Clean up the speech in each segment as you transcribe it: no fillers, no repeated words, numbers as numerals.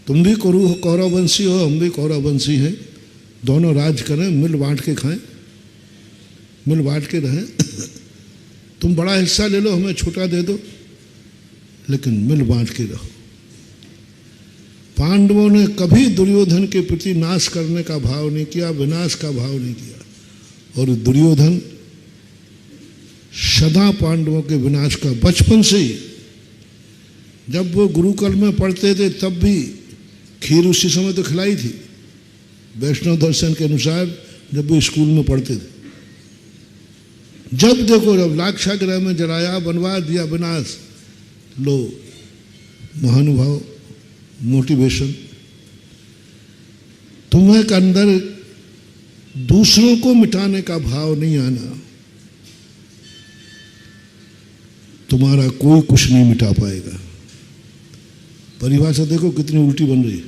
तुम भी कौरव वंशी हो, हम भी कौरव वंशी हैं, दोनों राज करें, मिल बांट के खाएं, मिल बांट के रहें। तुम बड़ा हिस्सा ले लो, हमें छोटा दे दो, लेकिन मिल बांट के रहो। पांडवों ने कभी दुर्योधन के प्रति नाश करने का भाव नहीं किया, विनाश का भाव नहीं किया, और दुर्योधन सदा पांडवों के विनाश का, बचपन से ही जब वो गुरुकुल में पढ़ते थे तब भी खीर उसी समय तो खिलाई थी, वैष्णव दर्शन के अनुसार जब वो स्कूल में पढ़ते थे। जब देखो, जब लाक्षागृह में जलाया, बनवा दिया, विनाश, लो महानुभाव, मोटिवेशन। तुम्हें के अंदर दूसरों को मिटाने का भाव नहीं आना, तुम्हारा कोई कुछ नहीं मिटा पाएगा। परिभाषा देखो कितनी उल्टी बन रही है।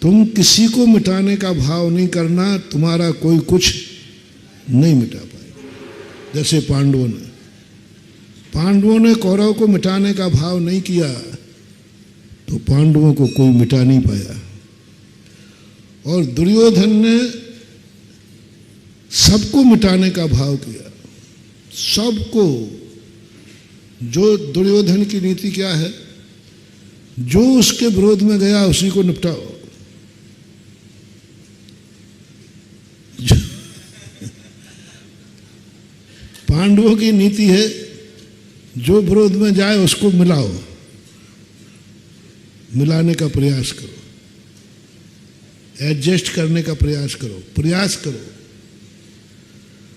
तुम किसी को मिटाने का भाव नहीं करना, तुम्हारा कोई कुछ नहीं मिटा पाएगा। जैसे पांडवों ने कौरव को मिटाने का भाव नहीं किया तो पांडवों को कोई मिटा नहीं पाया, और दुर्योधन ने सबको मिटाने का भाव किया, सबको। जो दुर्योधन की नीति क्या है, जो उसके विरोध में गया उसी को निपटाओ। पांडवों की नीति है, जो विरोध में जाए उसको मिलाओ, मिलाने का प्रयास करो, एडजस्ट करने का प्रयास करो,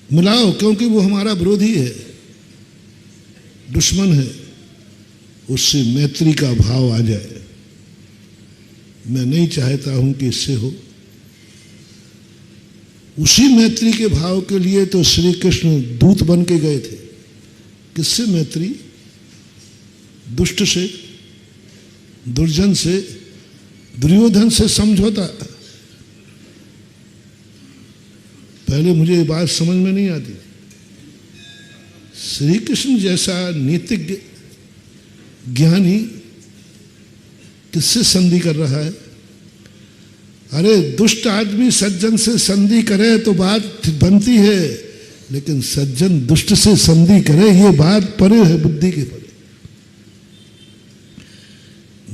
मिलाओ, क्योंकि वो हमारा विरोधी है, दुश्मन है, उससे मैत्री का भाव आ जाए। मैं नहीं चाहता हूं कि इससे हो। उसी मैत्री के भाव के लिए तो श्री कृष्ण दूत बन के गए थे। किससे मैत्री? दुष्ट से, दुर्जन से, दुर्योधन से समझौता। पहले मुझे ये बात समझ में नहीं आती। श्री कृष्ण जैसा नीतिज्ञ ज्ञानी किससे संधि कर रहा है? अरे दुष्ट आदमी सज्जन से संधि करे तो बात बनती है, लेकिन सज्जन दुष्ट से संधि करे ये बात परे है, बुद्धि के परे।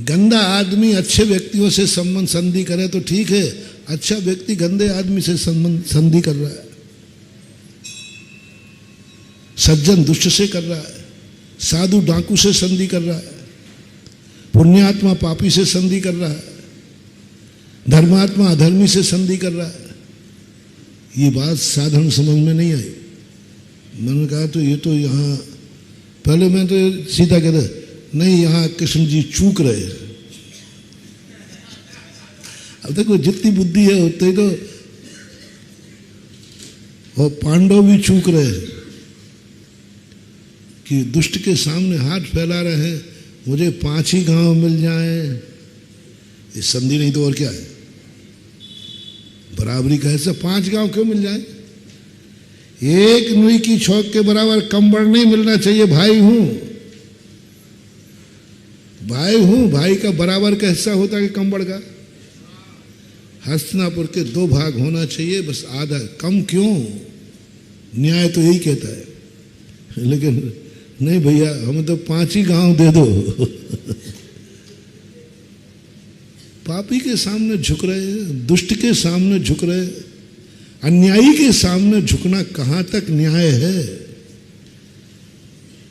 गंदा आदमी अच्छे व्यक्तियों से संबंध संधि करे तो ठीक है, अच्छा व्यक्ति गंदे आदमी से संबंध संधि कर रहा है, सज्जन दुष्ट से कर रहा है, साधु डाकू से संधि कर रहा है, पुण्यात्मा पापी से संधि कर रहा है, धर्मात्मा अधर्मी से संधि कर रहा है। ये बात साधारण समझ में नहीं आई। मैंने कहा तो ये तो यहाँ, पहले मैं तो सीधा कहता नहीं, यहाँ कृष्ण जी चूक रहे। अब देखो जितनी बुद्धि है उतनी तो, और पांडव भी चूक रहे हैं कि दुष्ट के सामने हाथ फैला रहे हैं, मुझे 5 ही गांव मिल जाए, ये संधि नहीं तो और क्या है? बराबरी का ऐसा 5 गांव क्यों मिल जाए? एक नुई की छौक के बराबर कंबड़ नहीं मिलना चाहिए। भाई हूं, भाई का बराबर का हिस्सा होता है कि कंबड़ का? हस्तिनापुर के 2 भाग होना चाहिए, बस आधा। कम क्यों? न्याय तो यही कहता है, लेकिन नहीं भैया, हमें तो 5 ही गांव दे दो। पापी के सामने झुक रहे, दुष्ट के सामने झुक रहे, अन्यायी के सामने झुकना कहां तक न्याय है?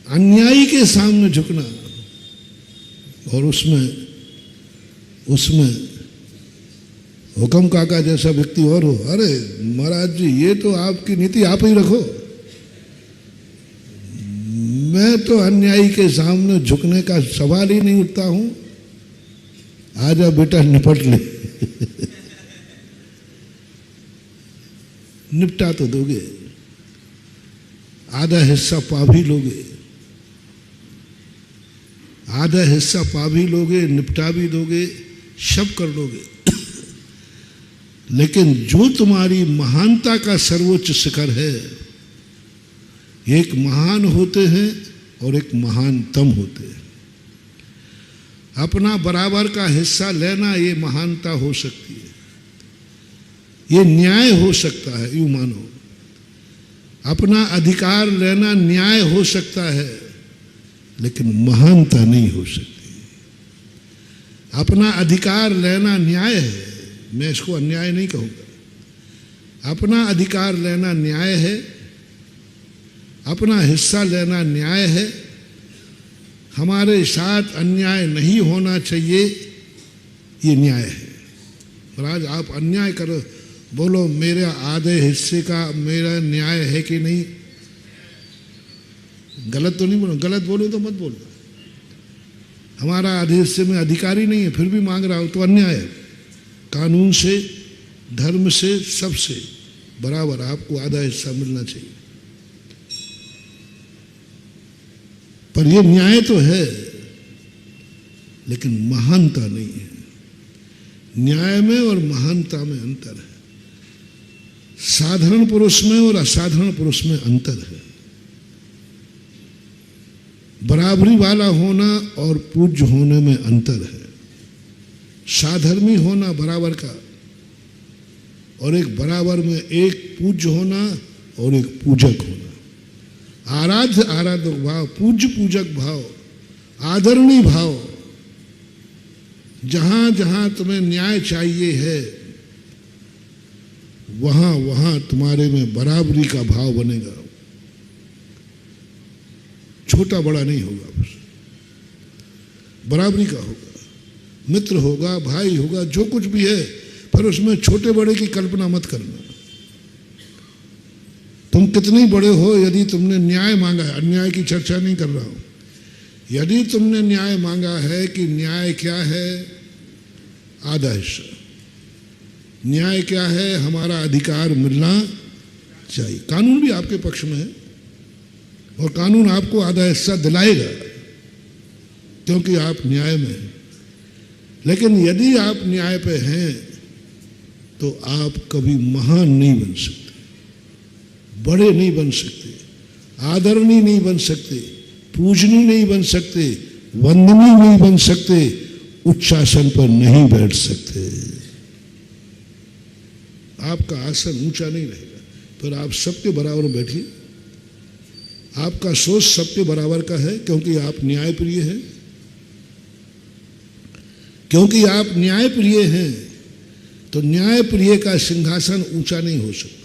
अन्यायी के सामने झुकना, और उसमें हुक्म काका जैसा व्यक्ति और हो, अरे महाराज जी ये तो आपकी नीति आप ही रखो, मैं तो अन्यायी के सामने झुकने का सवाल ही नहीं उठता हूं, आजा बेटा निपट ले। निपटा तो दोगे, आधा हिस्सा पा भी लोगे, आधा हिस्सा पा भी लोगे, निपटा भी दोगे, सब कर लोगे। लेकिन जो तुम्हारी महानता का सर्वोच्च शिखर है, एक महान होते हैं और एक महानतम होते हैं। अपना बराबर का हिस्सा लेना ये महानता हो सकती है, ये न्याय हो सकता है। यूं मानो अपना अधिकार लेना न्याय हो सकता है, लेकिन महानता नहीं हो सकती। अपना अधिकार लेना न्याय है, मैं इसको अन्याय नहीं कहूँगा। अपना अधिकार लेना न्याय है, अपना हिस्सा लेना न्याय है। हमारे साथ अन्याय नहीं होना चाहिए, ये न्याय है। महाराज आप अन्याय करो, बोलो मेरे आधे हिस्से का मेरा न्याय है कि नहीं। गलत तो नहीं बोलो, गलत बोलो तो मत बोलो। हमारा आधे हिस्से में अधिकारी नहीं है, फिर भी मांग रहा हो तो अन्याय है। कानून से, धर्म से, सबसे बराबर आपको आधा हिस्सा मिलना चाहिए। पर यह न्याय तो है, लेकिन महानता नहीं है। न्याय में और महानता में अंतर है। साधारण पुरुष में और असाधारण पुरुष में अंतर है। बराबरी वाला होना और पूज्य होने में अंतर है। साधर्मी होना बराबर का, और एक बराबर में एक पूज्य होना और एक पूजक होना। आराध्य आराधक भाव, पूज्य पूजक भाव, आदरणीय भाव। जहां जहां तुम्हें न्याय चाहिए है, वहां वहां तुम्हारे में बराबरी का भाव बनेगा। छोटा बड़ा नहीं होगा, बस बराबरी का होगा। मित्र होगा, भाई होगा, जो कुछ भी है, पर उसमें छोटे बड़े की कल्पना मत करना। तुम कितने बड़े हो, यदि तुमने न्याय मांगा है, अन्याय की चर्चा नहीं कर रहा हूं। यदि तुमने न्याय मांगा है कि न्याय क्या है, आधा हिस्सा। न्याय क्या है, हमारा अधिकार मिलना चाहिए। कानून भी आपके पक्ष में है और कानून आपको आधा हिस्सा दिलाएगा, क्योंकि आप न्याय में हैं। लेकिन यदि आप न्याय पे हैं तो आप कभी महान नहीं बन सकते, बड़े नहीं बन सकते, आदरणीय नहीं बन सकते, पूजनीय नहीं बन सकते, वंदनीय नहीं बन सकते, उच्च आसन पर नहीं बैठ सकते। आपका आसन ऊंचा नहीं रहेगा, पर आप सबके बराबर बैठिए। आपका सोच सबके बराबर का है, क्योंकि आप न्यायप्रिय हैं। क्योंकि आप न्यायप्रिय हैं, तो न्यायप्रिय का सिंहासन ऊंचा नहीं हो सकता।